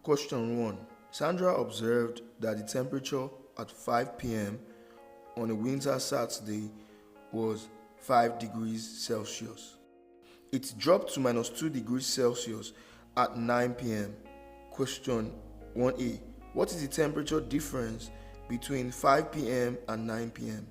Question 1. Sandra observed that the temperature at 5 p.m. on a winter Saturday was 5 degrees Celsius. It dropped to -2 degrees Celsius at 9 p.m. Question 1a. What is the temperature difference between 5 p.m. and 9 p.m.?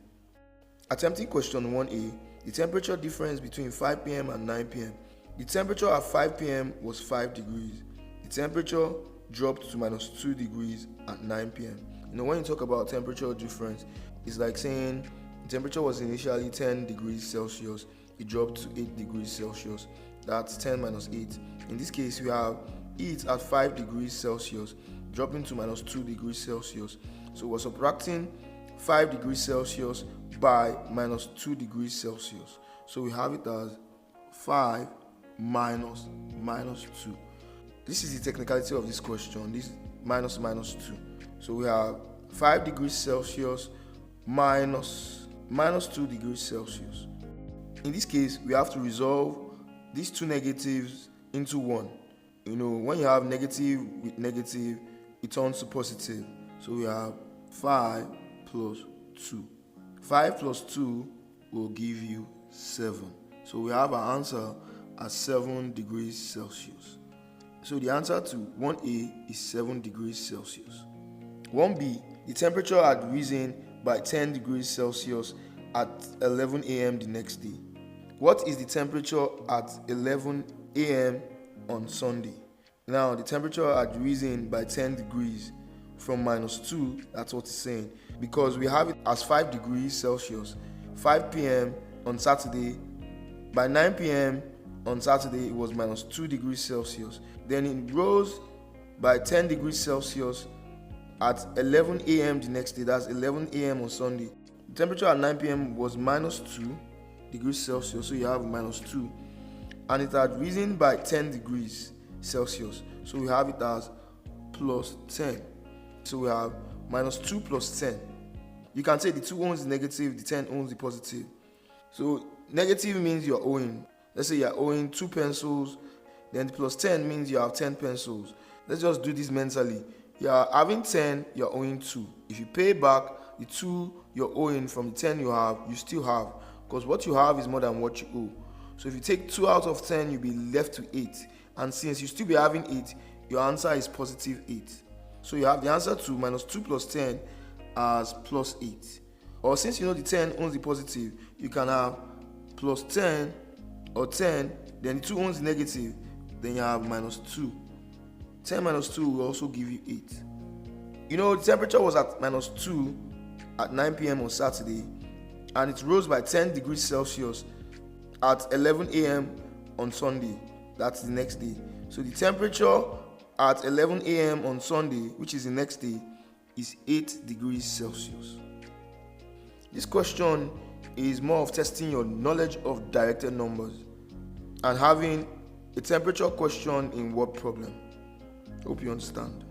Attempting question 1a, the temperature difference between 5 p.m. and 9 p.m. The temperature at 5 p.m. was 5 degrees. The temperature dropped to -2 degrees at 9 p.m. When you talk about temperature difference, it's like saying the temperature was initially 10 degrees Celsius, it dropped to 8 degrees Celsius. That's 10 minus 8. In this case, we have heat at 5 degrees Celsius dropping to -2 degrees Celsius. So we're subtracting 5 degrees Celsius by -2 degrees Celsius. So we have it as 5 minus -2. This is the technicality of this question, this minus -2. So we have 5 degrees Celsius minus -2 degrees Celsius. In this case, we have to resolve these two negatives into one. When you have negative with negative, it turns to positive. So we have 5 plus 2. 5 plus 2 will give you 7. So we have our answer at 7 degrees Celsius. So the answer to 1a is 7 degrees Celsius. 1b, the temperature had risen by 10 degrees Celsius at 11 a.m. the next day. What is the temperature at 11 a.m. on Sunday? Now, the temperature had risen by 10 degrees from -2, that's what it's saying, because we have it as 5 degrees Celsius. 5 p.m. on Saturday, by 9 p.m. on Saturday, it was -2 degrees Celsius. Then it rose by 10 degrees Celsius at 11 a.m. the next day, that's 11 a.m. on Sunday. The temperature at 9 p.m. was -2 degrees Celsius, so you have -2, and it had risen by 10 degrees Celsius, so we have it as plus 10. So we have -2 plus 10. You can say the 2 owns the negative, the 10 owns the positive. So negative means you're owing. Let's say you're owing 2 pencils, then the plus 10 means you have 10 pencils. Let's just do this mentally. You're having 10, you're owing 2. If you pay back the 2 you're owing from the 10 you have, you still have, because what you have is more than what you owe. So if you take 2 out of 10, you'll be left with 8. And since you still be having 8, your answer is positive 8. So you have the answer to -2 plus 10 as plus 8. Or since you know the 10 owns the positive, you can have plus 10 or 10, then the 2 owns the negative, then you have -2. 10 minus 2 will also give you 8. The temperature was at -2 at 9 p.m. on Saturday, and it rose by 10 degrees Celsius at 11 a.m. on Sunday. That's the next day. So the temperature at 11 a.m. on Sunday, which is the next day, is 8 degrees Celsius. This question is more of testing your knowledge of directed numbers and having a temperature question in word problem. Hope you understand.